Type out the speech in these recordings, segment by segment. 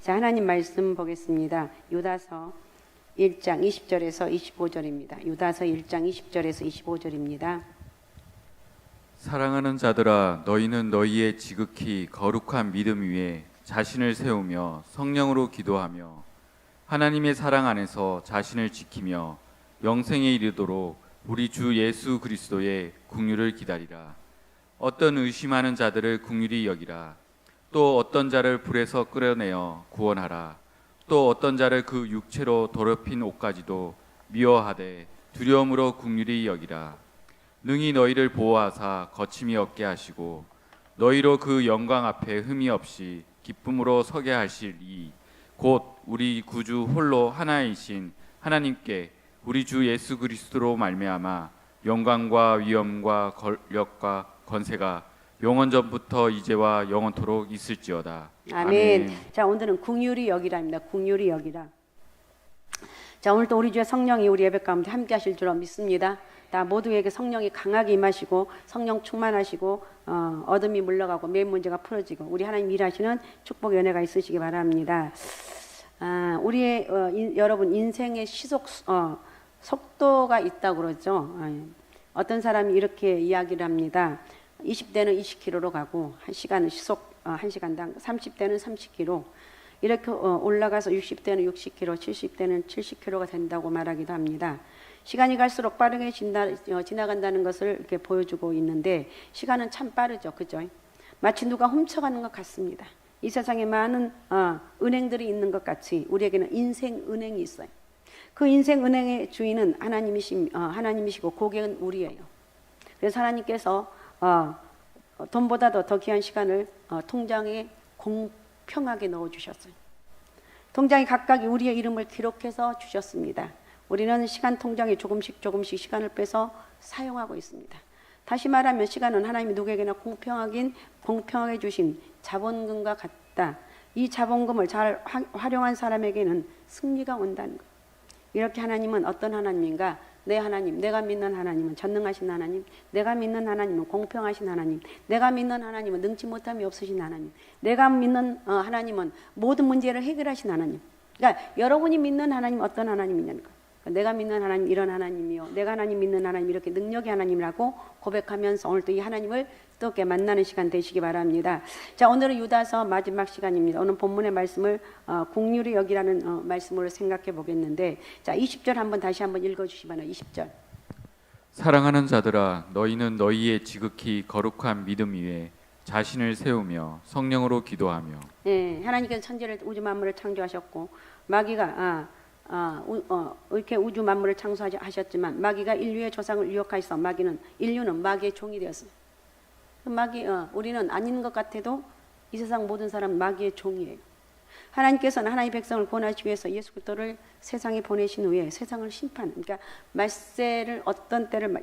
자, 하나님 말씀 보겠습니다. 유다서 1장 20절에서 25절입니다. 유다서 1장 20절에서 25절입니다. 사랑하는 자들아, 너희는 너희의 지극히 거룩한 믿음 위에 자신을 세우며 성령으로 기도하며 하나님의 사랑 안에서 자신을 지키며 영생에 이르도록 우리 주 예수 그리스도의 긍휼을 기다리라. 어떤 의심하는 자들을 긍휼히 여기라. 또 어떤 자를 불에서 끌어내어 구원하라. 또 어떤 자를 그 육체로 더럽힌 옷까지도 미워하되 두려움으로 긍휼히 여기라. 능히 너희를 보호하사 거침이 없게 하시고 너희로 그 영광 앞에 흠이 없이 기쁨으로 서게 하시리. 곧 우리 구주 홀로 하나이신 하나님께 우리 주 예수 그리스도로 말미암아 영광과 위엄과 권력과 권세가 영원 전부터 이제와 영원토록 있을지어다. 아멘. 자, 오늘은 긍휼히 여기라입니다. 긍휼히 여기라. 자, 오늘도 우리 주의 성령이 우리 예배 가운데 함께 하실 줄 믿습니다. 다 모두에게 성령이 강하게 임하시고 성령 충만하시고 어둠이 물러가고 매일 문제가 풀어지고 우리 하나님 일하시는 축복의 은혜가 있으시기 바랍니다. 우리의 여러분 인생의 시속 속도가 있다고 그러죠. 어떤 사람이 이렇게 이야기를 합니다. 20대는 20km로 가고 1시간은 시속 1시간당 30대는 30km 이렇게 올라가서 60대는 60km, 70대는 70km가 된다고 말하기도 합니다. 시간이 갈수록 빠르게 지나간다는 것을 이렇게 보여주고 있는데 시간은 참 빠르죠. 그죠? 마치 누가 훔쳐가는 것 같습니다. 이 세상에 많은 은행들이 있는 것 같이 우리에게는 인생 은행이 있어요. 그 인생 은행의 주인은 하나님이시고 고객은 우리예요. 그래서 하나님께서 돈보다도 더 귀한 시간을 통장에 공평하게 넣어주셨어요. 통장에 각각 우리의 이름을 기록해서 주셨습니다. 우리는 시간 통장에 조금씩 시간을 빼서 사용하고 있습니다. 다시 말하면 시간은 하나님이 누구에게나 공평하게 주신 자본금과 같다. 이 자본금을 잘 활용한 사람에게는 승리가 온다는 것. 이렇게 하나님은 어떤 하나님인가? 내 하나님, 내가 믿는 하나님은 전능하신 하나님, 내가 믿는 하나님은 공평하신 하나님, 내가 믿는 하나님은 능치 못함이 없으신 하나님, 내가 믿는 하나님은 모든 문제를 해결하신 하나님. 그러니까 여러분이 믿는 하나님 어떤 하나님이냐는 거예요. 내가 믿는 하나님 이런 하나님이요, 내가 하나님 믿는 하나님 이렇게 능력의 하나님이라고 고백하면서 오늘도 이 하나님을 뜨겁게 만나는 시간 되시기 바랍니다. 자, 오늘은 유다서 마지막 시간입니다. 오늘 본문의 말씀을 긍휼히 여기라는 말씀으로 생각해 보겠는데, 자, 20절 한번 다시 한번 읽어주시 바랍니다. 20절. 사랑하는 자들아, 너희는 너희의 지극히 거룩한 믿음 위에 자신을 세우며 성령으로 기도하며. 네, 하나님께서 천지를 우주 만물을 창조하셨고 마귀가 이렇게 우주 만물을 창조하셨지만 마귀가 인류의 조상을 유혹하여서 인류는 마귀의 종이 되었어요. 우리는 아닌 것 같아도 이 세상 모든 사람은 마귀의 종이에요. 하나님께서는 하나님의 백성을 구원하시기 위해서 예수 그리스도를 세상에 보내신 후에 세상을 그러니까 말세를 어떤 때를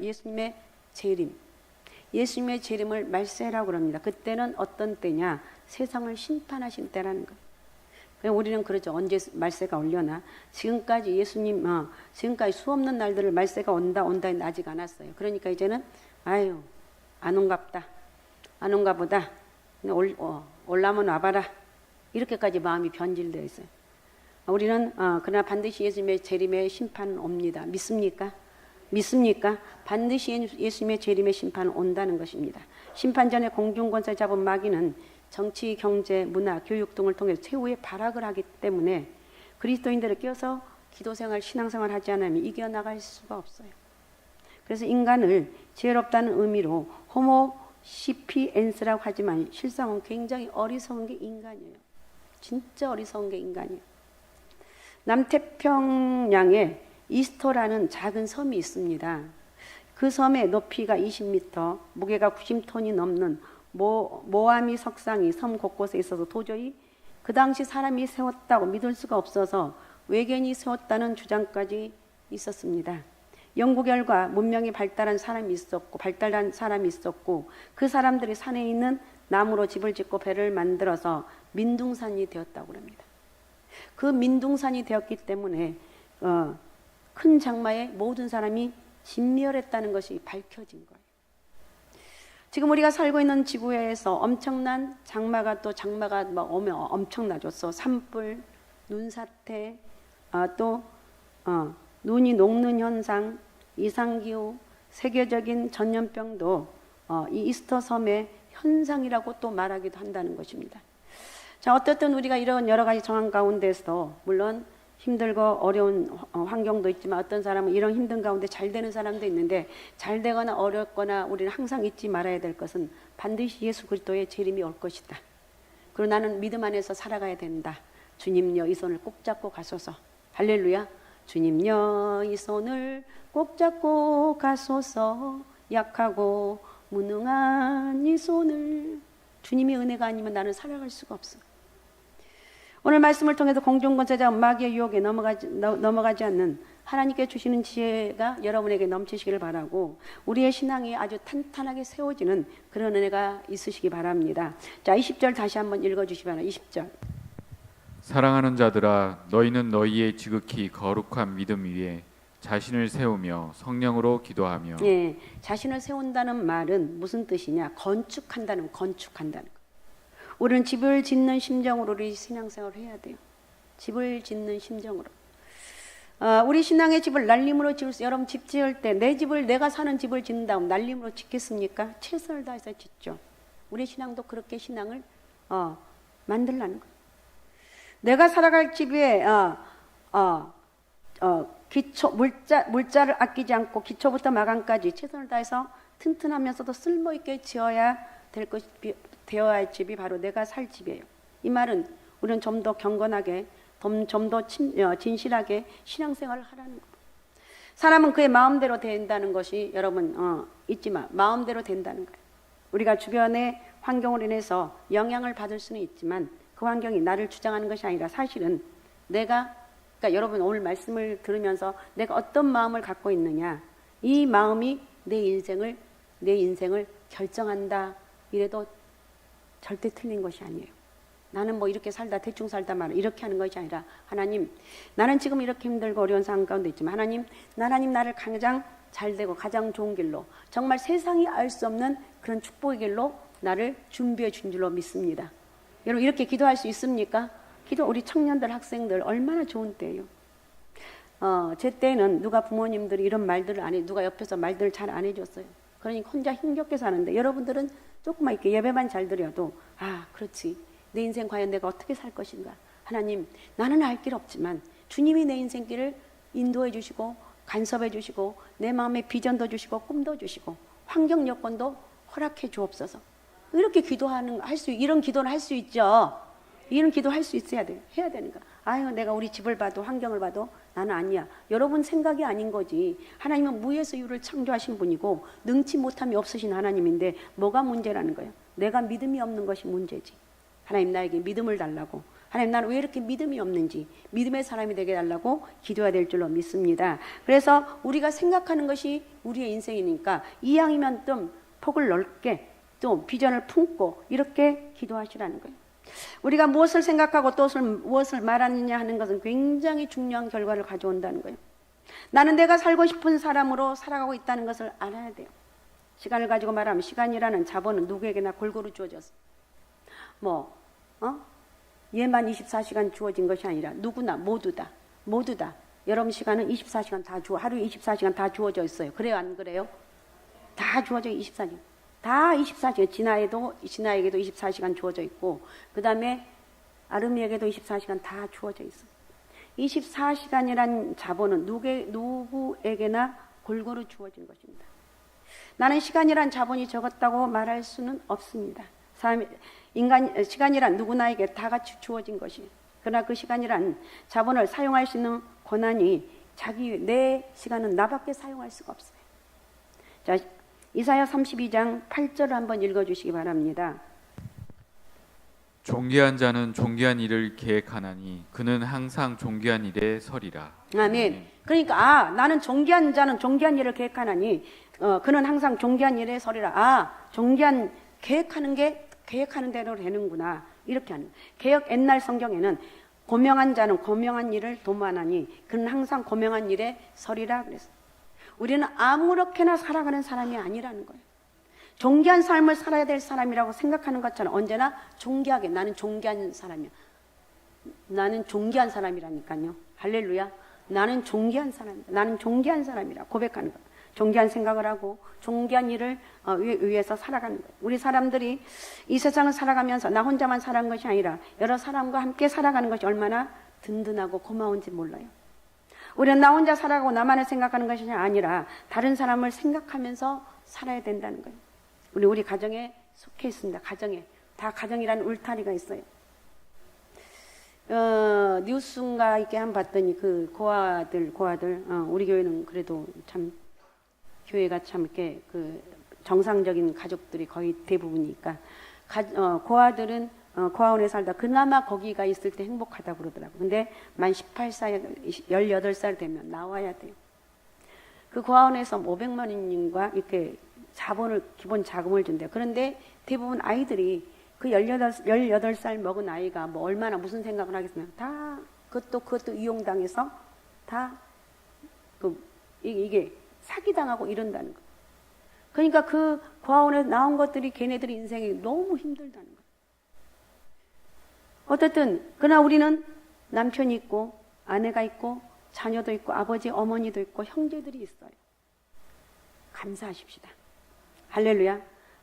예수님의 재림을 말세라고 그럽니다. 그때는 어떤 때냐? 세상을 심판하신 때라는 거예요. 우리는 그러죠. 언제 말세가 오려나? 지금까지 지금까지 수없는 날들을 말세가 온다 했는데 아직 안 왔어요. 그러니까 이제는 안 온가 보다. 올라면 와봐라. 이렇게까지 마음이 변질되어 있어요. 우리는 그러나 반드시 예수님의 재림의 심판은 옵니다. 믿습니까? 반드시 예수님의 재림의 심판은 온다는 것입니다. 심판 전에 공중권세 잡은 마귀는 정치, 경제, 문화, 교육 등을 통해 최후의 발악을 하기 때문에 그리스도인들을 껴서 기도생활, 신앙생활 하지 않으면 이겨나갈 수가 없어요. 그래서 인간을 지혜롭다는 의미로 호모 시피엔스라고 하지만 실상은 굉장히 어리석은 게 인간이에요. 진짜 어리석은 게 인간이에요. 남태평양에 이스토라는 작은 섬이 있습니다. 그 섬의 높이가 20m, 무게가 90톤이 넘는 모아미 석상이 섬 곳곳에 있어서 도저히 그 당시 사람이 세웠다고 믿을 수가 없어서 외계인이 세웠다는 주장까지 있었습니다. 연구 결과 문명이 발달한 사람이 있었고 그 사람들이 산에 있는 나무로 집을 짓고 배를 만들어서 민둥산이 되었다고 합니다. 그 민둥산이 되었기 때문에 큰 장마에 모든 사람이 진멸했다는 것이 밝혀진 거예요. 지금 우리가 살고 있는 지구에서 엄청난 장마가 막 오면 엄청나졌어. 산불, 눈사태, 눈이 녹는 현상, 이상기후, 세계적인 전염병도 이 이스터 섬의 현상이라고 또 말하기도 한다는 것입니다. 자, 어쨌든 우리가 이런 여러 가지 정황 가운데서 물론 힘들고 어려운 환경도 있지만 어떤 사람은 이런 힘든 가운데 잘 되는 사람도 있는데 잘 되거나 어렵거나 우리는 항상 잊지 말아야 될 것은 반드시 예수 그리스도의 재림이 올 것이다. 그리고 나는 믿음 안에서 살아가야 된다. 주님여 이 손을 꼭 잡고 가소서. 할렐루야. 주님여 이 손을 꼭 잡고 가소서. 약하고 무능한 이 손을. 주님의 은혜가 아니면 나는 살아갈 수가 없어. 오늘 말씀을 통해서 공중권세자 마귀의 유혹에 넘어가지 않는 하나님께 주시는 지혜가 여러분에게 넘치시기를 바라고 우리의 신앙이 아주 탄탄하게 세워지는 그런 은혜가 있으시기 바랍니다. 자, 20절 다시 한번 읽어주시기 바랍니다. 20절. 사랑하는 자들아 너희는 너희의 지극히 거룩한 믿음 위에 자신을 세우며 성령으로 기도하며. 예, 자신을 세운다는 말은 무슨 뜻이냐? 건축한다는 거. 우리는 집을 짓는 심정으로 우리 신앙생활을 해야 돼요. 집을 짓는 심정으로. 우리 신앙의 집을 날림으로 지을 수, 여러분 집 지을 때 내 집을, 내가 사는 집을 짓는 다음 날림으로 짓겠습니까? 최선을 다해서 짓죠. 우리 신앙도 그렇게 신앙을 만들라는 거예요. 내가 살아갈 집에 물자를 아끼지 않고 기초부터 마감까지 최선을 다해서 튼튼하면서도 쓸모있게 지어야 되어야 할 집이 바로 내가 살 집이에요. 이 말은 우리는 좀 더 경건하게, 좀 더 진실하게 신앙생활을 하라는 거예요. 사람은 그의 마음대로 된다는 것이 여러분 잊지 마. 마음대로 된다는 거예요. 우리가 주변의 환경으로 인해서 영향을 받을 수는 있지만 그 환경이 나를 주장하는 것이 아니라 사실은 그러니까 여러분 오늘 말씀을 들으면서 내가 어떤 마음을 갖고 있느냐, 이 마음이 내 인생을 결정한다. 이래도 절대 틀린 것이 아니에요. 나는 뭐 이렇게 살다 대충 살다 말아 이렇게 하는 것이 아니라 하나님, 나는 지금 이렇게 힘들고 어려운 상황 가운데 있지만 하나님 나를 가장 잘되고 가장 좋은 길로, 정말 세상이 알 수 없는 그런 축복의 길로 나를 준비해 준 줄로 믿습니다. 여러분 이렇게 기도할 수 있습니까? 우리 청년들, 학생들 얼마나 좋은 때예요. 제 때는 누가 부모님들이 이런 말들을 안 해, 누가 옆에서 말들을 잘 안 해줬어요. 그러니까 혼자 힘겹게 사는데 여러분들은 조금만 이렇게 예배만 잘 드려도 그렇지, 내 인생 과연 내가 어떻게 살 것인가. 하나님, 나는 알 길 없지만 주님이 내 인생길을 인도해 주시고 간섭해 주시고 내 마음에 비전도 주시고 꿈도 주시고 환경 여건도 허락해 주옵소서. 이렇게 이런 기도를 할 수 있죠. 이런 기도 할 수 있어야 돼요. 해야 되는 거야. 내가 우리 집을 봐도 환경을 봐도 나는 아니야. 여러분 생각이 아닌 거지. 하나님은 무에서 유를 창조하신 분이고 능치 못함이 없으신 하나님인데 뭐가 문제라는 거예요? 내가 믿음이 없는 것이 문제지. 하나님 나에게 믿음을 달라고. 하나님 나는 왜 이렇게 믿음이 없는지 믿음의 사람이 되게 달라고 기도해야 될 줄로 믿습니다. 그래서 우리가 생각하는 것이 우리의 인생이니까 이왕이면 좀 폭을 넓게 또 비전을 품고 이렇게 기도하시라는 거예요. 우리가 무엇을 생각하고 또 무엇을 말하느냐 하는 것은 굉장히 중요한 결과를 가져온다는 거예요. 나는 내가 살고 싶은 사람으로 살아가고 있다는 것을 알아야 돼요. 시간을 가지고 말하면 시간이라는 자본은 누구에게나 골고루 주어졌어. 얘만 24시간 주어진 것이 아니라 누구나 모두 다 여러분 시간은 24시간 하루에 24시간 다 주어져 있어요. 그래요, 안 그래요? 다 주어져 24시간. 다 24시간, 진아에게도 24시간 주어져 있고, 그 다음에 아름이에게도 24시간 다 주어져 있어. 24시간이란 자본은 누구에게나 골고루 주어진 것입니다. 나는 시간이란 자본이 적었다고 말할 수는 없습니다. 시간이란 누구나에게 다 같이 주어진 것이. 그러나 그 시간이란 자본을 사용할 수 있는 권한이 내 시간은 나밖에 사용할 수가 없어요. 자, 이사야 32장 8절을 한번 읽어주시기 바랍니다. 존귀한 자는 존귀한 일을 계획하나니 그는 항상 존귀한 일에 서리라. 아멘. 그러니까 나는 존귀한 자는 존귀한 일을 계획하나니 그는 항상 존귀한 일에 서리라. 존귀한 계획하는 대로 되는구나. 이렇게 하는. 옛날 성경에는 고명한 자는 고명한 일을 도모하나니 그는 항상 고명한 일에 서리라 그랬어요. 우리는 아무렇게나 살아가는 사람이 아니라는 거예요. 존귀한 삶을 살아야 될 사람이라고 생각하는 것처럼 언제나 존귀하게 나는 존귀한 사람이야. 나는 존귀한 사람이라니까요. 할렐루야. 나는 존귀한 사람이다. 나는 존귀한 사람이라 고백하는 거야. 존귀한 생각을 하고 존귀한 일을 위해서 살아가는 거예요. 우리 사람들이 이 세상을 살아가면서 나 혼자만 살아가는 것이 아니라 여러 사람과 함께 살아가는 것이 얼마나 든든하고 고마운지 몰라요. 우리는 나 혼자 살아가고 나만을 생각하는 것이 아니라 다른 사람을 생각하면서 살아야 된다는 거예요. 우리 가정에 속해 있습니다. 가정에. 다 가정이라는 울타리가 있어요. 뉴스인가 이렇게 한번 봤더니 그 고아들, 우리 교회는 그래도 참 교회가 참 이렇게 그 정상적인 가족들이 거의 대부분이니까 고아들은 고아원에 살다 그나마 거기가 있을 때 행복하다고 그러더라고요. 근데 만 18살, 18살 되면 나와야 돼요. 그 고아원에서 500만 원인가 이렇게 기본 자금을 준대요. 그런데 대부분 아이들이 그 18살 먹은 아이가 뭐 얼마나 무슨 생각을 하겠으면 다 그것도 이용당해서 다 이게 사기당하고 이런다는 거예요. 그러니까 그 고아원에서 나온 것들이 걔네들의 인생이 너무 힘들다는 거예요. 어쨌든 그러나 우리는 남편이 있고 아내가 있고 자녀도 있고 아버지 어머니도 있고 형제들이 있어요. 감사하십시다. 할렐루야.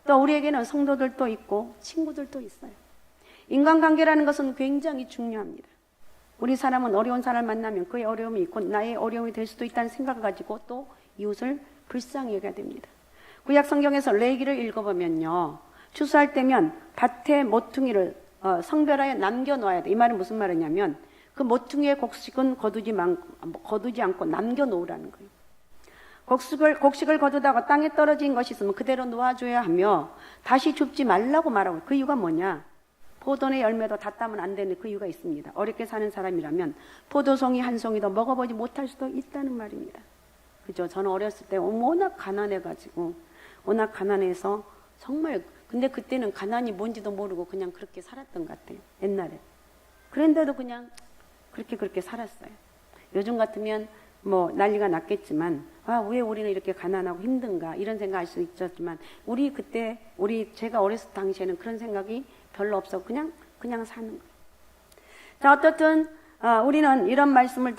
또 우리에게는 성도들도 있고 친구들도 있어요. 인간관계라는 것은 굉장히 중요합니다. 우리 사람은 어려운 사람을 만나면 그의 어려움이 있고 나의 어려움이 될 수도 있다는 생각을 가지고 또 이웃을 불쌍히 여겨야 됩니다. 구약 성경에서 레위기를 읽어보면요. 추수할 때면 밭의 모퉁이를 성별하여 남겨놓아야 돼. 이 말은 무슨 말이냐면 그 모퉁이의 곡식은 거두지 않고 남겨놓으라는 거예요. 곡식을 거두다가 땅에 떨어진 것이 있으면 그대로 놓아줘야 하며 다시 줍지 말라고 말하고 그 이유가 뭐냐? 포도의 열매도 다 따면 안 되는 그 이유가 있습니다. 어렵게 사는 사람이라면 포도송이 한 송이도 먹어보지 못할 수도 있다는 말입니다. 그죠? 저는 어렸을 때 워낙 가난해서 정말 근데 그때는 가난이 뭔지도 모르고 그냥 그렇게 살았던 것 같아요. 옛날에. 그런데도 그냥 그렇게 살았어요. 요즘 같으면 뭐 난리가 났겠지만 왜 우리는 이렇게 가난하고 힘든가 이런 생각할 수 있었지만 제가 어렸을 당시에는 그런 생각이 별로 없어 그냥 사는 거예요. 자, 어떻든 우리는 이런 말씀을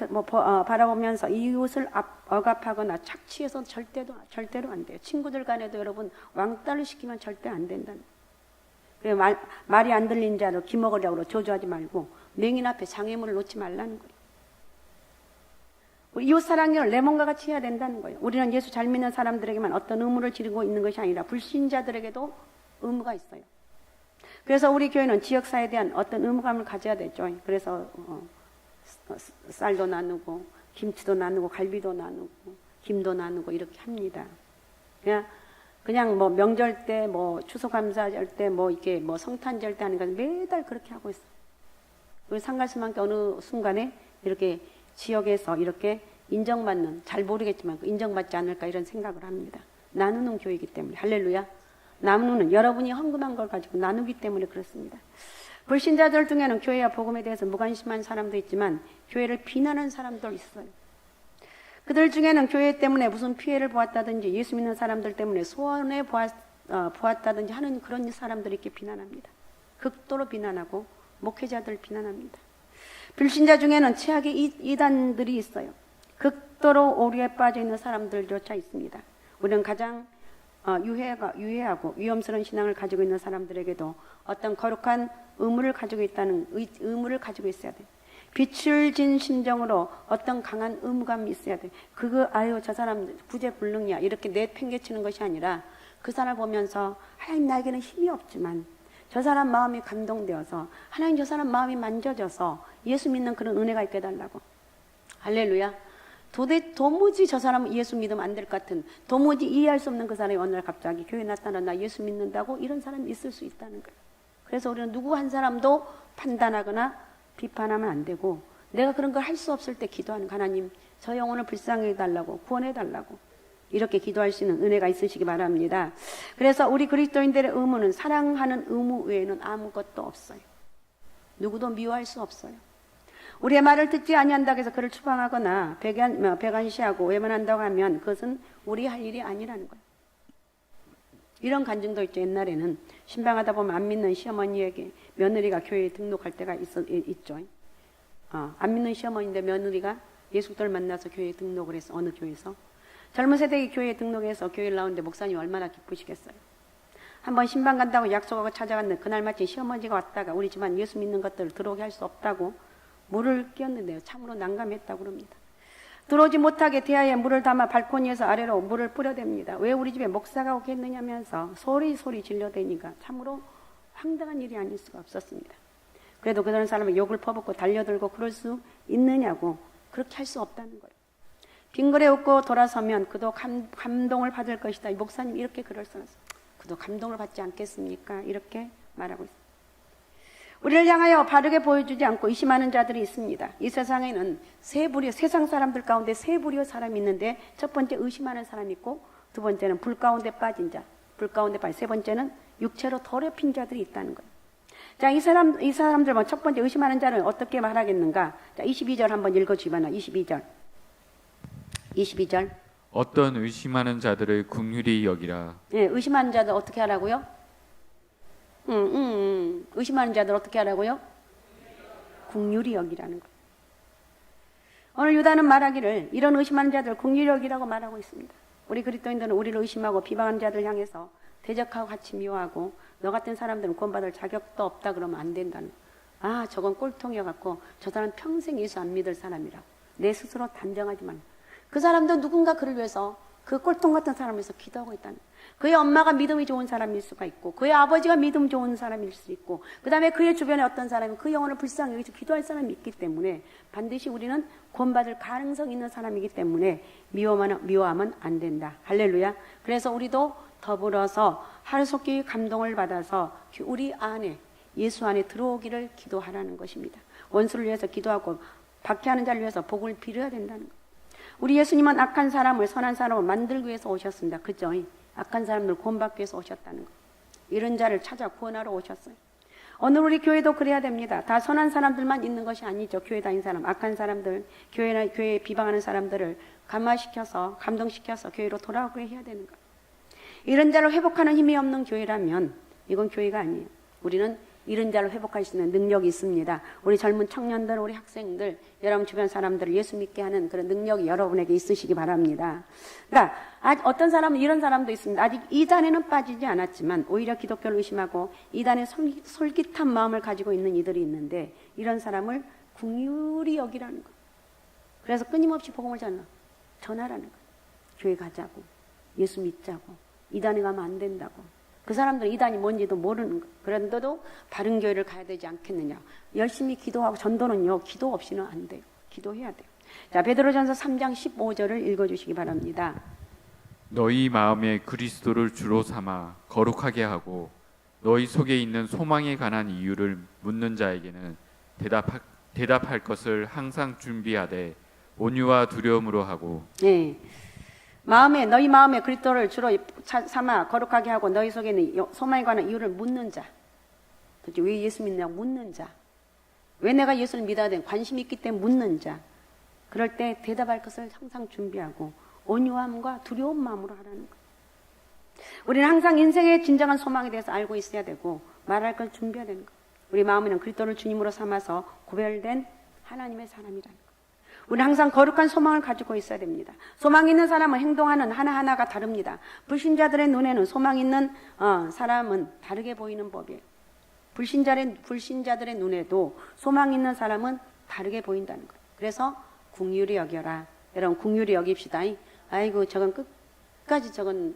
바라보면서 이웃을 억압하거나 착취해서 절대로 안 돼요. 친구들 간에도 여러분 왕따를 시키면 절대 안 된다는 거예요. 말이 안 들린 자로 기먹으려고 조조하지 말고 맹인 앞에 장애물을 놓지 말라는 거예요. 이웃 사랑을 내 몸과 같이 해야 된다는 거예요. 우리는 예수 잘 믿는 사람들에게만 어떤 의무를 지르고 있는 것이 아니라 불신자들에게도 의무가 있어요. 그래서 우리 교회는 지역사회에 대한 어떤 의무감을 가져야 되죠. 그래서 쌀도 나누고 김치도 나누고 갈비도 나누고 김도 나누고 이렇게 합니다. 그냥 뭐 명절 때 뭐 추수감사절 때 뭐 이렇게 뭐 성탄절 때 하는 건 매달 그렇게 하고 있어요. 우리 상가심한테 어느 순간에 이렇게 지역에서 이렇게 인정받는, 잘 모르겠지만 인정받지 않을까 이런 생각을 합니다. 나누는 교회이기 때문에. 할렐루야. 나누는 여러분이 헌금한 걸 가지고 나누기 때문에 그렇습니다. 불신자들 중에는 교회와 복음에 대해서 무관심한 사람도 있지만 교회를 비난하는 사람도 있어요. 그들 중에는 교회 때문에 무슨 피해를 보았다든지 예수 믿는 사람들 때문에 소원해 보았다든지 하는 그런 사람들이 이렇게 비난합니다. 극도로 비난하고 목회자들 비난합니다. 불신자 중에는 최악의 이단들이 있어요. 극도로 오류에 빠져 있는 사람들조차 있습니다. 우리는 가장 유해하고 위험스러운 신앙을 가지고 있는 사람들에게도 어떤 거룩한 의무를 가지고 있어야 돼요. 빛을 진 심정으로 어떤 강한 의무감이 있어야 돼요. 저 사람 구제불능이야 이렇게 내팽개치는 것이 아니라 그 사람을 보면서 하나님 나에게는 힘이 없지만 저 사람 마음이 감동되어서 하나님 저 사람 마음이 만져져서 예수 믿는 그런 은혜가 있게 해달라고. 할렐루야. 도무지 저 사람은 예수 믿으면 안 될 것 같은 도무지 이해할 수 없는 그 사람이 어느 날 갑자기 교회에 나타나 나 예수 믿는다고 이런 사람이 있을 수 있다는 거예요. 그래서 우리는 누구 한 사람도 판단하거나 비판하면 안 되고 내가 그런 걸 할 수 없을 때 기도하는 하나님 저 영혼을 불쌍히 해달라고 구원해 달라고 이렇게 기도할 수 있는 은혜가 있으시기 바랍니다. 그래서 우리 그리스도인들의 의무는 사랑하는 의무 외에는 아무것도 없어요. 누구도 미워할 수 없어요. 우리의 말을 듣지 아니한다고 해서 그를 추방하거나 배관시하고 외면한다고 하면 그것은 우리 할 일이 아니라는 거예요. 이런 간증도 있죠. 옛날에는 신방하다 보면 안 믿는 시어머니에게 며느리가 교회에 등록할 때가 있죠. 안 믿는 시어머니인데 며느리가 예수님을 만나서 교회에 등록을 해서 어느 교회에서 젊은 세대의 교회에 등록해서 교회를 나오는데 목사님 얼마나 기쁘시겠어요. 한번 신방 간다고 약속하고 찾아갔는데 그날 마침 시어머니가 왔다가 우리 집안 예수 믿는 것들을 들어오게 할 수 없다고 물을 끼얹는데요. 참으로 난감했다고 그럽니다. 들어오지 못하게 대야에 물을 담아 발코니에서 아래로 물을 뿌려댑니다. 왜 우리 집에 목사가 오겠느냐면서 소리 질려대니까 참으로 황당한 일이 아닐 수가 없었습니다. 그래도 그런 사람은 욕을 퍼붓고 달려들고 그럴 수 있느냐고, 그렇게 할 수 없다는 거예요. 빙그레 웃고 돌아서면 그도 감동을 받을 것이다. 목사님 이렇게 글을 써놨어요. 그도 감동을 받지 않겠습니까? 이렇게 말하고 있습니다. 우리를 향하여 바르게 보여주지 않고 의심하는 자들이 있습니다. 이 세상에는 세상 사람들 가운데 세 부류의 사람이 있는데, 첫 번째 의심하는 사람이 있고, 두 번째는 불 가운데 빠진 자, 세 번째는 육체로 더럽힌 자들이 있다는 거예요. 자, 이 사람들 첫 번째 의심하는 자를 어떻게 말하겠는가? 자, 22절 한번 읽어주시면 22절. 어떤 의심하는 자들을 긍휼히 여기라. 예, 의심하는 자들 어떻게 하라고요? 의심하는 자들 어떻게 하라고요? 긍휼히 여기라는 거예요. 오늘 유다는 말하기를 이런 의심하는 자들 긍휼히 여기라고 말하고 있습니다. 우리 그리스도인들은 우리를 의심하고 비방하는 자들 향해서 대적하고 같이 미워하고 너 같은 사람들은 구원받을 자격도 없다 그러면 안 된다는 거예요. 저건 꼴통이어갖고 저 사람 평생 예수 안 믿을 사람이라고 내 스스로 단정하지만 그 사람도 누군가 그를 위해서 그 꼴통 같은 사람을 위해서 기도하고 있다는 거예요. 그의 엄마가 믿음이 좋은 사람일 수가 있고 그의 아버지가 믿음 좋은 사람일 수 있고 그 다음에 그의 주변에 어떤 사람이 그 영혼을 불쌍히 여기서 기도할 사람이 있기 때문에 반드시 우리는 구원받을 가능성이 있는 사람이기 때문에 미워하면 안 된다. 할렐루야. 그래서 우리도 더불어서 하루속히 감동을 받아서 우리 안에 예수 안에 들어오기를 기도하라는 것입니다. 원수를 위해서 기도하고 박해하는 자를 위해서 복을 빌어야 된다는 것. 우리 예수님은 악한 사람을 선한 사람을 만들기 위해서 오셨습니다. 그죠? 악한 사람들 구원받기 위해서 오셨다는 것. 이런 자를 찾아 구원하러 오셨어요. 오늘 우리 교회도 그래야 됩니다. 다 선한 사람들만 있는 것이 아니죠. 교회 다닌 사람, 악한 사람들, 교회에 비방하는 사람들을 감화시켜서 감동시켜서 교회로 돌아오게 해야 되는 것. 이런 자를 회복하는 힘이 없는 교회라면 이건 교회가 아니에요. 우리는 이런 자를 회복할 수 있는 능력이 있습니다. 우리 젊은 청년들, 우리 학생들, 여러분 주변 사람들을 예수 믿게 하는 그런 능력이 여러분에게 있으시기 바랍니다. 그러니까 어떤 사람은 이런 사람도 있습니다. 아직 이단에는 빠지지 않았지만 오히려 기독교를 의심하고 이단의 솔깃한 마음을 가지고 있는 이들이 있는데 이런 사람을 긍휼히 여기라는 거예요. 그래서 끊임없이 복음을 전하라는 거예요. 교회 가자고, 예수 믿자고, 이단에 가면 안 된다고. 그 사람들은 이단이 뭔지도 모르는 거예요. 그런데도 바른 교회를 가야 되지 않겠느냐. 열심히 기도하고 전도는요. 기도 없이는 안 돼요. 기도해야 돼요. 자, 베드로전서 3장 15절을 읽어주시기 바랍니다. 너희 마음에 그리스도를 주로 삼아 거룩하게 하고 너희 속에 있는 소망에 관한 이유를 묻는 자에게는 대답할 것을 항상 준비하되 온유와 두려움으로 하고. 네. 너희 마음에 그리스도를 주로 삼아 거룩하게 하고 너희 속에 있는 소망에 관한 이유를 묻는 자. 그렇죠? 왜 예수 믿냐고 묻는 자. 왜 내가 예수를 믿어야 되는 관심이 있기 때문에 묻는 자. 그럴 때 대답할 것을 항상 준비하고 온유함과 두려운 마음으로 하라는 거예요. 우리는 항상 인생의 진정한 소망에 대해서 알고 있어야 되고 말할 걸 준비해야 되는 거예요. 우리 마음에는 그리스도를 주님으로 삼아서 구별된 하나님의 사람이라는 거예요. 우리는 항상 거룩한 소망을 가지고 있어야 됩니다. 소망 있는 사람은 행동하는 하나하나가 다릅니다. 불신자들의 눈에는 소망 있는 사람은 다르게 보이는 법이에요. 불신자들의 눈에도 소망 있는 사람은 다르게 보인다는 거예요. 그래서 긍휼히 여겨라. 여러분 긍휼히 여깁시다. 아이고 저건 끝까지 저건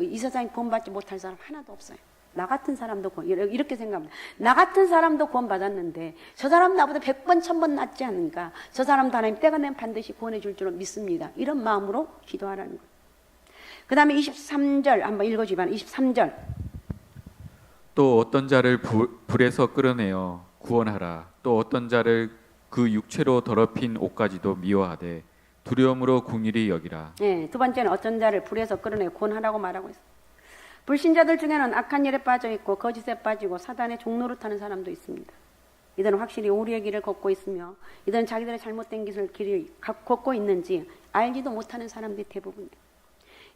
이 세상에 구원받지 못할 사람 하나도 없어요. 나 같은 사람도 이렇게 생각합니다. 나 같은 사람도 구원받았는데 저 사람 나보다 100번 1000번 낫지 않은가. 저 사람도 하나님 때가 되면 반드시 구원해 줄 줄은 믿습니다. 이런 마음으로 기도하라는 거예요. 그 다음에 23절 한번 읽어주시면 23절. 또 어떤 자를 불에서 끌어내어 구원하라. 또 어떤 자를 그 육체로 더럽힌 옷까지도 미워하되 두려움으로 긍휼히 여기라. 네, 두 번째는 어떤 자를 불에서 끌어내어 구원하라고 말하고 있어요. 불신자들 중에는 악한 일에 빠져 있고 거짓에 빠지고 사단의 종노릇 하는 사람도 있습니다. 이들은 확실히 오류의 길을 걷고 있으며 이들은 자기들의 잘못된 길을 걷고 있는지 알지도 못하는 사람들이 대부분이에요.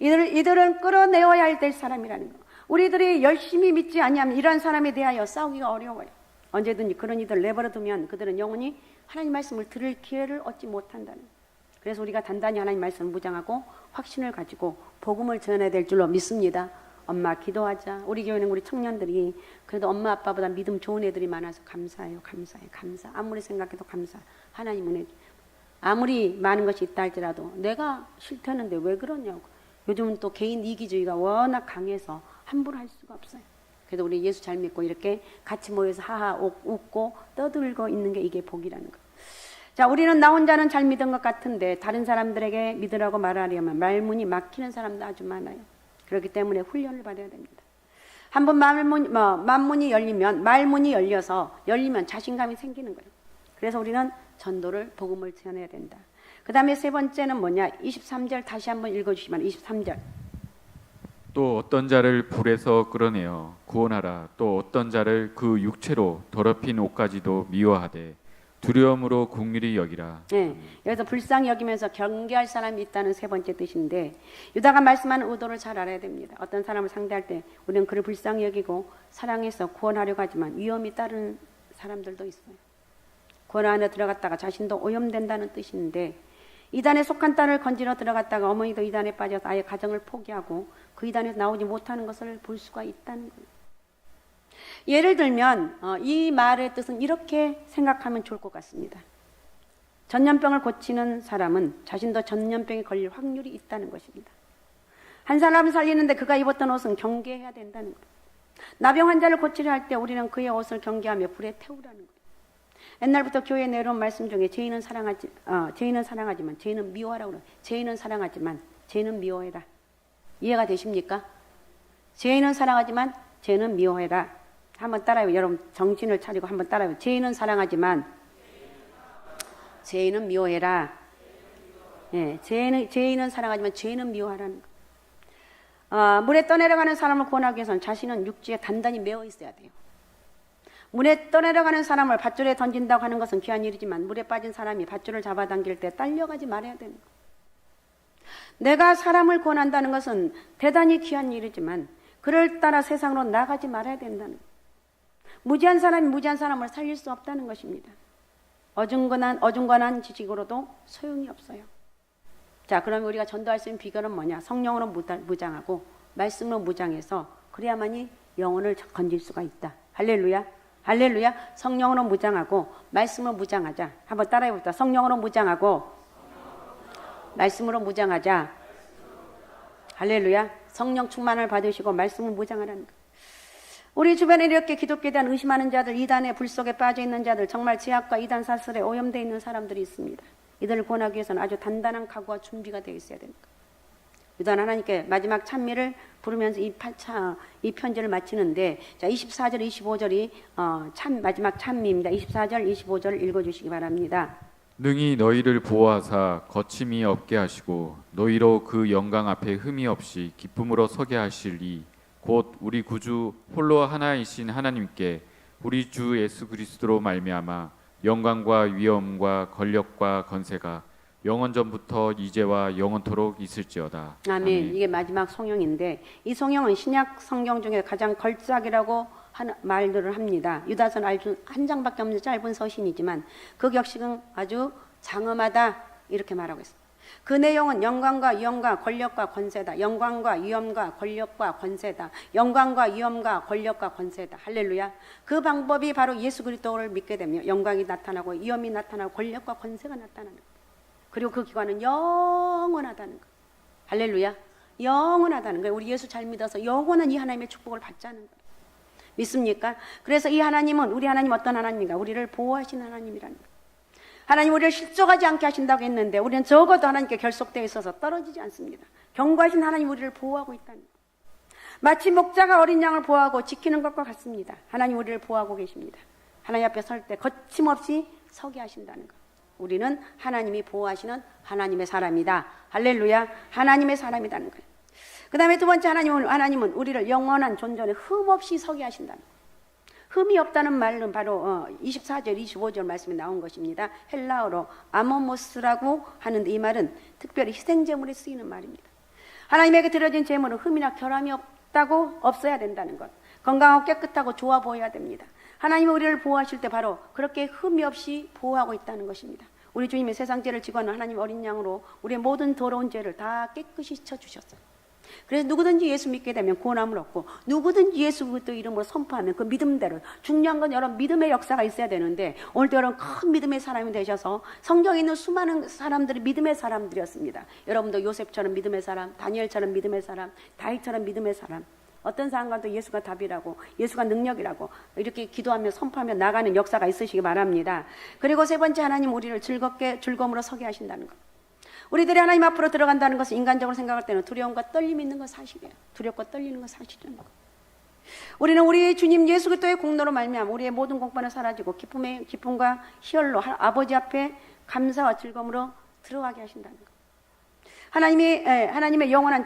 이들은 끌어내어야 될 사람이라는 거. 우리들이 열심히 믿지 아니하면 이러한 사람에 대하여 싸우기가 어려워요. 언제든지 그런 이들을 내버려두면 그들은 영원히 하나님 말씀을 들을 기회를 얻지 못한다는 거예요. 그래서 우리가 단단히 하나님 말씀을 무장하고 확신을 가지고 복음을 전해야 될 줄로 믿습니다. 엄마 기도하자. 우리 교회는 우리 청년들이 그래도 엄마 아빠보다 믿음 좋은 애들이 많아서 감사해요. 감사해. 감사. 아무리 생각해도 감사. 하나님 은혜. 아무리 많은 것이 있다 할지라도 내가 싫다는데 왜 그러냐고. 요즘은 또 개인 이기주의가 워낙 강해서 함부로 할 수가 없어요. 그래도 우리 예수 잘 믿고 이렇게 같이 모여서 하하 웃고 떠들고 있는 게 이게 복이라는 거. 자, 우리는 나 혼자는 잘 믿은 것 같은데 다른 사람들에게 믿으라고 말하려면 말문이 막히는 사람도 아주 많아요. 그렇기 때문에 훈련을 받아야 됩니다. 한번 말문이 열리면 자신감이 생기는 거예요. 그래서 우리는 전도를 복음을 전해야 된다. 그 다음에 세 번째는 뭐냐? 23절 다시 한번 읽어주시면 23절. 또 어떤 자를 불에서 끌어내어 구원하라. 또 어떤 자를 그 육체로 더럽힌 옷까지도 미워하되 두려움으로 긍휼히 여기라. 네, 여기서 불쌍히 여기면서 경계할 사람이 있다는 세 번째 뜻인데 유다가 말씀하는 의도를 잘 알아야 됩니다. 어떤 사람을 상대할 때 우리는 그를 불쌍히 여기고 사랑해서 구원하려고 하지만 위험이 따르는 사람들도 있어요. 구원 안에 들어갔다가 자신도 오염된다는 뜻인데 이단에 속한 딸을 건지러 들어갔다가 어머니도 이단에 빠져서 아예 가정을 포기하고 그 이단에서 나오지 못하는 것을 볼 수가 있다는 거예요. 예를 들면 이 말의 뜻은 이렇게 생각하면 좋을 것 같습니다. 전염병을 고치는 사람은 자신도 전염병에 걸릴 확률이 있다는 것입니다. 한 사람을 살리는데 그가 입었던 옷은 경계해야 된다는 거예요. 나병 환자를 고치려 할 때 우리는 그의 옷을 경계하며 불에 태우라는 거예요. 옛날부터 교회에 내려온 말씀 중에 죄인은 사랑하지만 죄인은 미워하라고 그래요. 죄인은 사랑하지만 죄인은 미워해라. 이해가 되십니까? 죄인은 사랑하지만 죄는 미워해라. 한번 따라해요. 여러분 정신을 차리고 한번 따라해요. 죄인은 사랑하지만 죄인은 미워해라. 예, 죄인은 사랑하지만 죄는 미워하라는 거. 물에 떠내려가는 사람을 구원하기 위해서는 자신은 육지에 단단히 매어 있어야 돼요. 물에 떠내려가는 사람을 밧줄에 던진다고 하는 것은 귀한 일이지만 물에 빠진 사람이 밧줄을 잡아당길 때 딸려가지 말아야 되는 거예요. 내가 사람을 구원한다는 것은 대단히 귀한 일이지만 그를 따라 세상으로 나가지 말아야 된다는 거예요. 무지한 사람이 무지한 사람을 살릴 수 없다는 것입니다. 어중간한 지식으로도 소용이 없어요. 자, 그럼 우리가 전도할 수 있는 비결은 뭐냐? 성령으로 무장하고 말씀으로 무장해서 그래야만이 영혼을 건질 수가 있다. 할렐루야. 할렐루야. 성령으로 무장하고 말씀으로 무장하자. 한번 따라해봅시다. 성령으로 무장하고 말씀으로 무장하자. 할렐루야. 성령 충만을 받으시고 말씀을 무장하라는 것. 우리 주변에 이렇게 기독교에 대한 의심하는 자들, 이단의 불 속에 빠져 있는 자들, 정말 죄악과 이단 사슬에 오염되어 있는 사람들이 있습니다. 이들을 구원하기 위해서는 아주 단단한 각오와 준비가 되어 있어야 됩니다. 유다는 하나님께 마지막 찬미를 부르면서 이 편지를 마치는데, 자, 24절, 25절이 마지막 찬미입니다. 24절, 25절을 읽어주시기 바랍니다. 능히 너희를 보호하사 거침이 없게 하시고 너희로 그 영광 앞에 흠이 없이 기쁨으로 서게 하시리. 곧 우리 구주 홀로 하나이신 하나님께 우리 주 예수 그리스도로 말미암아 영광과 위엄과 권력과 건세가 영원 전부터 이제와 영원토록 있을지어다. 아멘. 이게 마지막 성경인데 이 성경은 신약 성경 중에 가장 걸작이라고 하는 말들을 합니다. 유다서는 한 장밖에 없는 짧은 서신이지만 그 격식은 아주 장엄하다 이렇게 말하고 있습니다. 그 내용은 영광과 위엄과 권력과 권세다. 영광과 위엄과 권력과 권세다. 영광과 위엄과 권력과 권세다. 할렐루야. 그 방법이 바로 예수 그리스도를 믿게 되면 영광이 나타나고 위엄이 나타나고 권력과 권세가 나타나는 것. 그리고 그 기관은 영원하다는 것. 할렐루야. 영원하다는 거예요. 우리 예수 잘 믿어서 영원한 이 하나님의 축복을 받자는 거예요. 믿습니까? 그래서 이 하나님은 우리 하나님 어떤 하나님인가? 우리를 보호하시는 하나님이라는 거예요. 하나님 우리를 실족하지 않게 하신다고 했는데 우리는 적어도 하나님께 결속되어 있어서 떨어지지 않습니다. 견고하신 하나님 우리를 보호하고 있다는 거예요. 마치 목자가 어린 양을 보호하고 지키는 것과 같습니다. 하나님 우리를 보호하고 계십니다. 하나님 앞에 설 때 거침없이 서게 하신다는 것. 우리는 하나님이 보호하시는 하나님의 사람이다. 할렐루야. 하나님의 사람이라는 거예요. 그 다음에 두 번째 하나님은 우리를 영원한 존전에 흠없이 서게 하신다는 거예요. 흠이 없다는 말은 바로 24절, 25절 말씀에 나온 것입니다. 헬라어로 아모모스라고 하는데 이 말은 특별히 희생제물에 쓰이는 말입니다. 하나님에게 드려진 제물은 흠이나 결함이 없다고 없어야 된다는 것. 건강하고 깨끗하고 좋아 보여야 됩니다. 하나님이 우리를 보호하실 때 바로 그렇게 흠이 없이 보호하고 있다는 것입니다. 우리 주님이 세상 죄를 지고 하는 하나님 어린 양으로 우리의 모든 더러운 죄를 다 깨끗이 씻어주셨어요. 그래서 누구든지 예수 믿게 되면 구원함을 얻고 누구든지 예수 그리스도 이름으로 선포하면 그 믿음대로, 중요한 건 여러분 믿음의 역사가 있어야 되는데 오늘도 여러분 큰 믿음의 사람이 되셔서 성경에 있는 수많은 사람들이 믿음의 사람들이었습니다. 여러분도 요셉처럼 믿음의 사람, 다니엘처럼 믿음의 사람, 다윗처럼 믿음의 사람, 어떤 사람과도 예수가 답이라고, 예수가 능력이라고 이렇게 기도하며 선포하며 나가는 역사가 있으시기 바랍니다. 그리고 세 번째, 하나님 우리를 즐거움으로 서게 하신다는 것. 우리들이 하나님 앞으로 들어간다는 것은 인간적으로 생각할 때는 두려움과 떨림이 있는 건 사실이에요. 두렵고 떨리는 건 사실이라는 것. 우리는 우리 주님 예수 그리스도의 공로로 말미암아 우리의 모든 공포는 사라지고 기쁨과 희열로 아버지 앞에 감사와 즐거움으로 들어가게 하신다는 것. 하나님이 영원한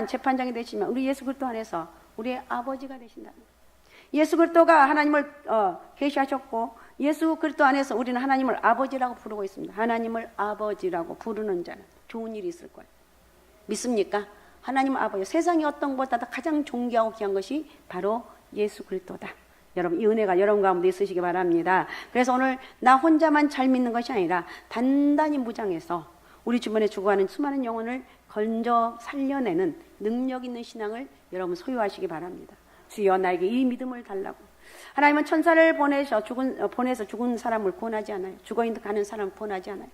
재판장이 되시면 우리 예수 그리스도 안에서 우리의 아버지가 되신다는 것. 예수 그리스도가 하나님을 계시하셨고 예수 그리스도 안에서 우리는 하나님을 아버지라고 부르고 있습니다. 하나님을 아버지라고 부르는 자는 좋은 일이 있을 거예요. 믿습니까? 하나님 아버지, 세상의 어떤 것보다 가장 존귀하고 귀한 것이 바로 예수 그리스도다. 여러분, 이 은혜가 여러분 가운데 있으시기 바랍니다. 그래서 오늘 나 혼자만 잘 믿는 것이 아니라 단단히 무장해서 우리 주변에 죽어가는 수많은 영혼을 건져 살려내는 능력 있는 신앙을 여러분 소유하시기 바랍니다. 주여 나에게 이 믿음을 달라고. 하나님은 천사를 보내서 죽은 사람을 구원하지 않아요. 죽어가는 사람을 구원하지 않아요.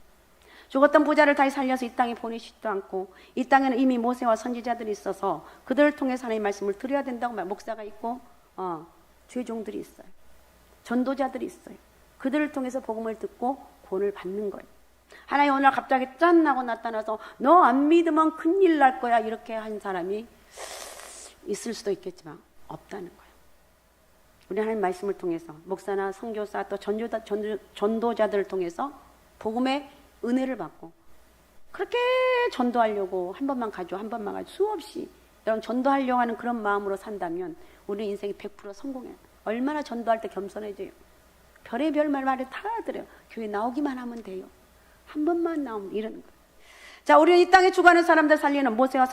죽었던 부자를 다시 살려서 이 땅에 보내시지도 않고, 이 땅에는 이미 모세와 선지자들이 있어서 그들을 통해서 하나님의 말씀을 드려야 된다고 목사가 있고 죄종들이 있어요. 전도자들이 있어요. 그들을 통해서 복음을 듣고 구원을 받는 거예요. 하나님 오늘 갑자기 짠 하고 나타나서 너 안 믿으면 큰일 날 거야 이렇게 한 사람이 있을 수도 있겠지만 없다는 거예요. 우리 하나님 말씀을 통해서 목사나 선교사 또 전도자들을 통해서 복음의 은혜를 받고 그렇게 전도하려고 한 번만 가죠. 수없이 여러분 전도하려고 하는 그런 마음으로 산다면 우리 인생이 100% 성공해요. 얼마나 전도할 때 겸손해져요. 별의별 말을 다 들어요. 교회 나오기만 하면 돼요. 한 번만 나오면 이러는 거예요. 자, 우리는 이 땅에 죽어가는 사람들 살리는 모세와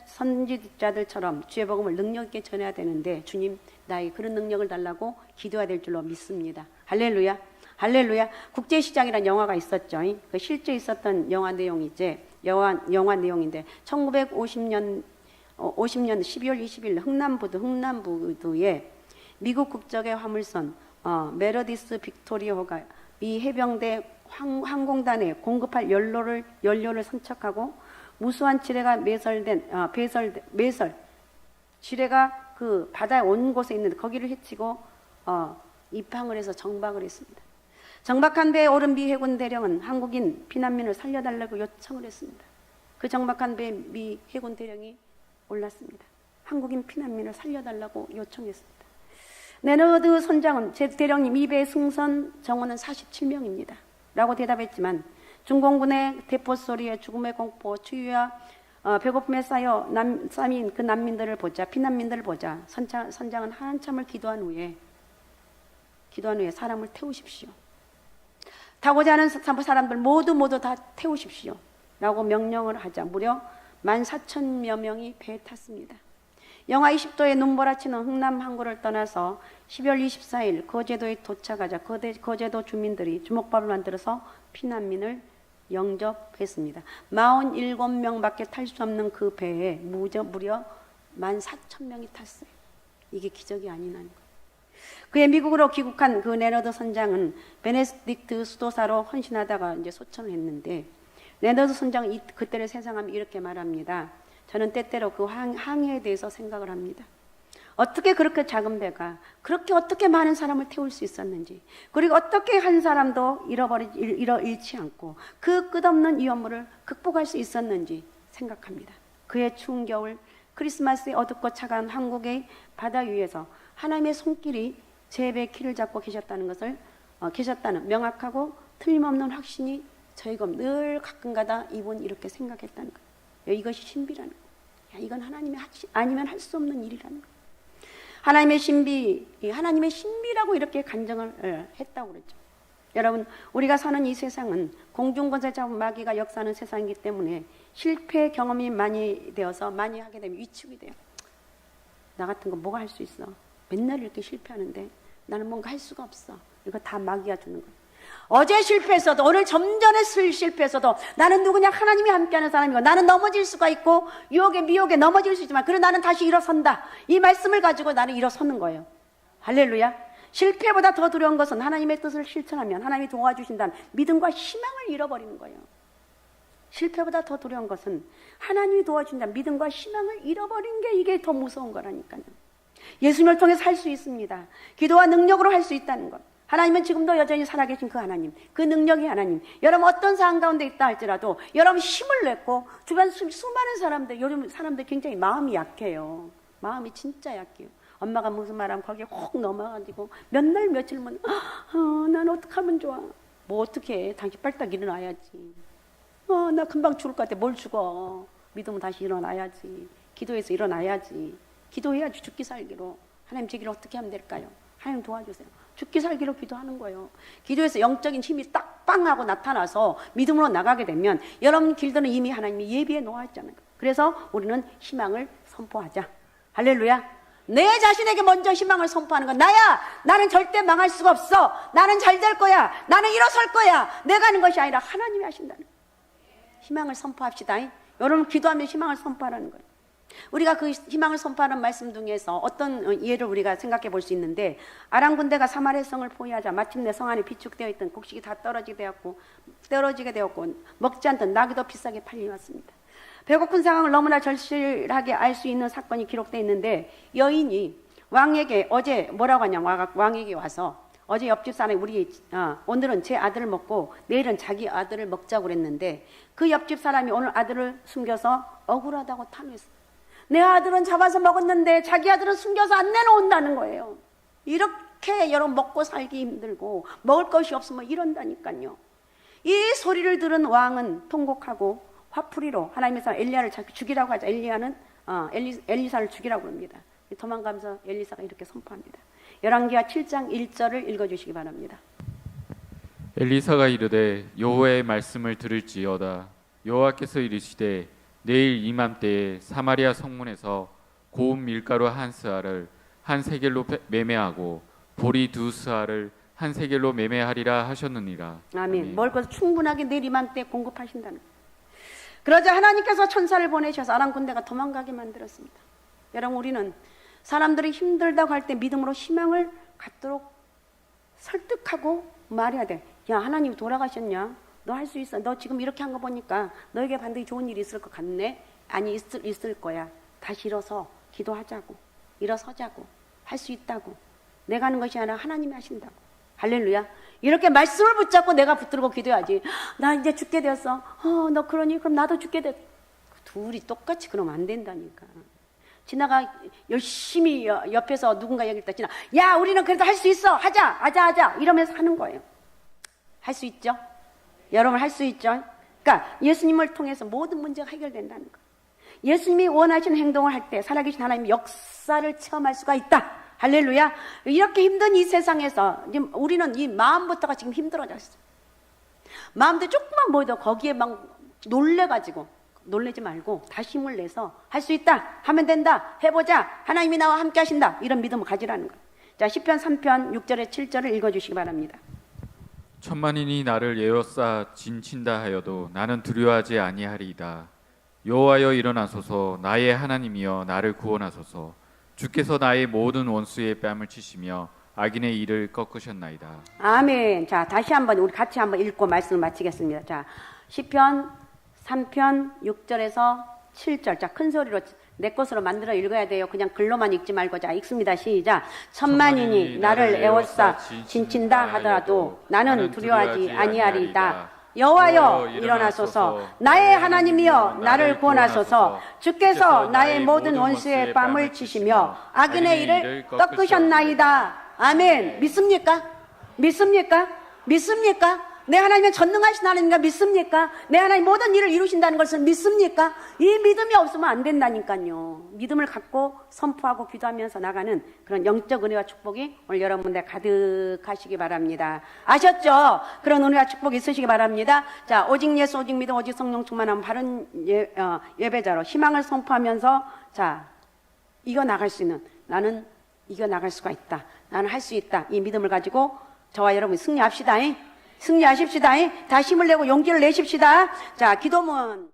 선지자들처럼 주의 복음을 능력 있게 전해야 되는데 주님 나에게 그런 능력을 달라고 기도해야 될 줄로 믿습니다. 할렐루야. 할렐루야. 국제시장이라는 영화가 있었죠. 그 실제 있었던 영화 내용인데 1950년 12월 20일 흥남부두에 미국 국적의 화물선 메러디스 빅토리호가 미 해병대 항공단에 공급할 연료를 선착하고 무수한 지뢰가 지뢰가 그 바다에 온 곳에 있는데 거기를 헤치고 입항을 해서 정박을 했습니다. 정박한 배에 오른 미 해군 대령은 한국인 피난민을 살려달라고 요청을 했습니다. 그 정박한 배에 미 해군 대령이 올랐습니다. 한국인 피난민을 살려달라고 요청했습니다. 레너드 선장은 제 대령님 이 배의 승선 정원은 47명입니다. 라고 대답했지만 중공군의 대포 소리에 죽음의 공포, 추위와 배고픔에 쌓인 그 피난민들을 보자 선장은 한참을 기도한 후에 사람을 태우십시오. 타고자 하는 사람들 모두 다 태우십시오. 라고 명령을 하자 무려 14,000여 명이 배에 탔습니다. 영하 20도에 눈보라치는 흥남 항구를 떠나서 12월 24일 거제도에 도착하자 거제도 주민들이 주먹밥을 만들어서 피난민을 영접했습니다. 47명밖에 탈 수 없는 그 배에 무려 14,000명이 탔어요. 이게 기적이 아니라는 거예요. 그의 미국으로 귀국한 그 레너드 선장은 베네딕트 수도사로 헌신하다가 이제 소천을 했는데 레너드 선장은 그때를 세상하면 이렇게 말합니다. 저는 때때로 그 항해에 대해서 생각을 합니다. 어떻게 그렇게 작은 배가 그렇게 어떻게 많은 사람을 태울 수 있었는지, 그리고 어떻게 한 사람도 잃지 않고 그 끝없는 위험을 극복할 수 있었는지 생각합니다. 그의 추운 겨울 크리스마스의 어둡고 차가운 한국의 바다 위에서 하나님의 손길이 제 배의 키를 잡고 계셨다는 명확하고 틀림없는 확신이 저희가 늘 가끔가다 이분 이렇게 생각했다는 거예요. 이것이 신비라는 거예요. 이건 하나님의 아니면 할 수 없는 일이라는 거예요. 하나님의 신비라고 이렇게 간증을 했다고 그랬죠. 여러분, 우리가 사는 이 세상은 공중권세자 마귀가 역사하는 세상이기 때문에 실패 경험이 많이 되어서 많이 하게 되면 위축이 돼요. 나 같은 거 뭐가 할 수 있어? 맨날 이렇게 실패하는데 나는 뭔가 할 수가 없어. 이거 다 마귀가 주는 거예요. 어제 실패했어도, 오늘 좀 전에 실패했어도 나는 누구냐? 하나님이 함께하는 사람이고, 나는 넘어질 수가 있고 유혹에 미혹에 넘어질 수 있지만 그래 나는 다시 일어선다. 이 말씀을 가지고 나는 일어서는 거예요. 할렐루야. 실패보다 더 두려운 것은 하나님의 뜻을 실천하면 하나님이 도와주신다는 믿음과 희망을 잃어버리는 거예요. 실패보다 더 두려운 것은 하나님이 도와준다는 믿음과 희망을 잃어버린 게 이게 더 무서운 거라니까요. 예수님을 통해서 할 수 있습니다. 기도와 능력으로 할 수 있다는 것. 하나님은 지금도 여전히 살아계신 그 하나님, 그 능력의 하나님. 여러분 어떤 상황 가운데 있다 할지라도 여러분 힘을 냈고 주변 수많은 사람들, 요즘 사람들 굉장히 마음이 약해요. 마음이 진짜 약해요. 엄마가 무슨 말하면 거기에 혹 넘어가지고 몇 날 며칠만 난 어떡하면 좋아. 뭐 어떻게 해. 당신 빨딱 일어나야지. 나 금방 죽을 것 같아. 뭘 죽어. 믿으면 다시 일어나야지. 기도해서 일어나야지. 기도해야지 죽기 살기로. 하나님 제 길을 어떻게 하면 될까요? 하나님 도와주세요. 죽기 살기로 기도하는 거예요. 기도해서 영적인 힘이 딱 빵하고 나타나서 믿음으로 나가게 되면 여러분 길들은 이미 하나님이 예비해 놓았잖아요. 그래서 우리는 희망을 선포하자. 할렐루야. 내 자신에게 먼저 희망을 선포하는 건 나야. 나는 절대 망할 수가 없어. 나는 잘 될 거야. 나는 일어설 거야. 내가 하는 것이 아니라 하나님이 하신다는 거예요. 희망을 선포합시다. 여러분 기도하면 희망을 선포하라는 거예요. 우리가 그 희망을 선포하는 말씀 중에서 어떤 예를 우리가 생각해 볼 수 있는데, 아람 군대가 사마리아 성을 포위하자 마침내 성 안에 비축되어 있던 곡식이 다 떨어지게 되었고 먹지 않던 나귀도 비싸게 팔려왔습니다. 배고픈 상황을 너무나 절실하게 알 수 있는 사건이 기록되어 있는데, 여인이 왕에게 어제 뭐라고 하냐, 왕에게 와서 어제 옆집 사람이 오늘은 제 아들을 먹고 내일은 자기 아들을 먹자고 그랬는데, 그 옆집 사람이 오늘 아들을 숨겨서 억울하다고 탄원했어요. 내 아들은 잡아서 먹었는데 자기 아들은 숨겨서 안 내놓는다는 거예요. 이렇게 여러분 먹고 살기 힘들고 먹을 것이 없으면 이런다니까요. 이 소리를 들은 왕은 통곡하고 화풀이로 하나님의 사람 엘리야를 죽이라고 하자. 엘리야는 엘리사를 죽이라고 합니다. 도망가면서 엘리사가 이렇게 선포합니다. 열왕기하 7장 1절을 읽어주시기 바랍니다. 엘리사가 이르되 여호와의 말씀을 들을지어다. 여호와께서 이르시되 내일 이맘때에 사마리아 성문에서 고운 밀가루 한 스아를 한 세겔로 매매하고 보리 두 스아를 한 세겔로 매매하리라 하셨느니라. 아멘. 먹을 것을 충분하게 내일 이맘때 공급하신다는 거예요. 그러자 하나님께서 천사를 보내셔서 아람 군대가 도망가게 만들었습니다. 여러분 우리는 사람들이 힘들다고 할 때 믿음으로 희망을 갖도록 설득하고 말해야 돼. 야, 하나님 돌아가셨냐? 너 할 수 있어. 너 지금 이렇게 한 거 보니까 너에게 반드시 좋은 일이 있을 것 같네. 아니 있을 거야. 다시 일어서 기도하자고. 일어서자고. 할 수 있다고. 내가 하는 것이 아니라 하나님이 하신다고. 할렐루야. 이렇게 말씀을 붙잡고 내가 붙들고 기도해야지. 나 이제 죽게 되었어. 너 그러니 그럼 나도 죽게 돼. 둘이 똑같이 그러면 안 된다니까. 지나가 열심히 옆에서 누군가 얘기를 했다. 야, 우리는 그래도 할 수 있어. 하자. 이러면서 하는 거예요. 할 수 있죠? 여러분 할 수 있죠? 그러니까 예수님을 통해서 모든 문제가 해결된다는 거예요. 예수님이 원하시는 행동을 할 때 살아계신 하나님의 역사를 체험할 수가 있다. 할렐루야. 이렇게 힘든 이 세상에서 우리는 이 마음부터가 지금 힘들어졌어요. 마음도 조금만 보여도 거기에 막 놀래지 말고 다시 힘을 내서 할 수 있다. 하면 된다. 해보자. 하나님이 나와 함께 하신다. 이런 믿음을 가지라는 거예요. 자, 시편 3편 6절에 7절을 읽어주시기 바랍니다. 천만인이 나를 에워싸 진친다 하여도 나는 두려워하지 아니하리이다. 여호와여 일어나소서. 나의 하나님이여 나를 구원하소서. 주께서 나의 모든 원수의 뺨을 치시며 악인의 일을 꺾으셨나이다. 아멘. 자, 다시 한번 우리 같이 한번 읽고 말씀을 마치겠습니다. 자, 시편 3편 6절에서 7절. 자, 큰 소리로 내 것으로 만들어 읽어야 돼요. 그냥 글로만 읽지 말고. 자, 읽습니다. 시작. 천만인이 나를 에워싸 진친다 하더라도 나는 두려워하지 아니하리이다. 여호와여 일어나소서. 나의 하나님이여 나를 구원하소서. 주께서 나의 모든 원수의 뺨을 치시며 악인의 일을 꺾으셨나이다. 아멘. 믿습니까? 믿습니까? 믿습니까? 내 하나님은 전능하신 하나님인가 믿습니까? 내 하나님 모든 일을 이루신다는 것을 믿습니까? 이 믿음이 없으면 안 된다니까요. 믿음을 갖고 선포하고 기도하면서 나가는 그런 영적 은혜와 축복이 오늘 여러분들 가득하시기 바랍니다. 아셨죠? 그런 은혜와 축복이 있으시기 바랍니다. 자, 오직 예수, 오직 믿음, 오직 성령 충만한 바른 예배자로 희망을 선포하면서 자, 이겨나갈 수 있는, 나는 이겨나갈 수가 있다. 나는 할 수 있다. 이 믿음을 가지고 저와 여러분 승리합시다. 승리하십시다. 다 힘을 내고 용기를 내십시다. 자, 기도문.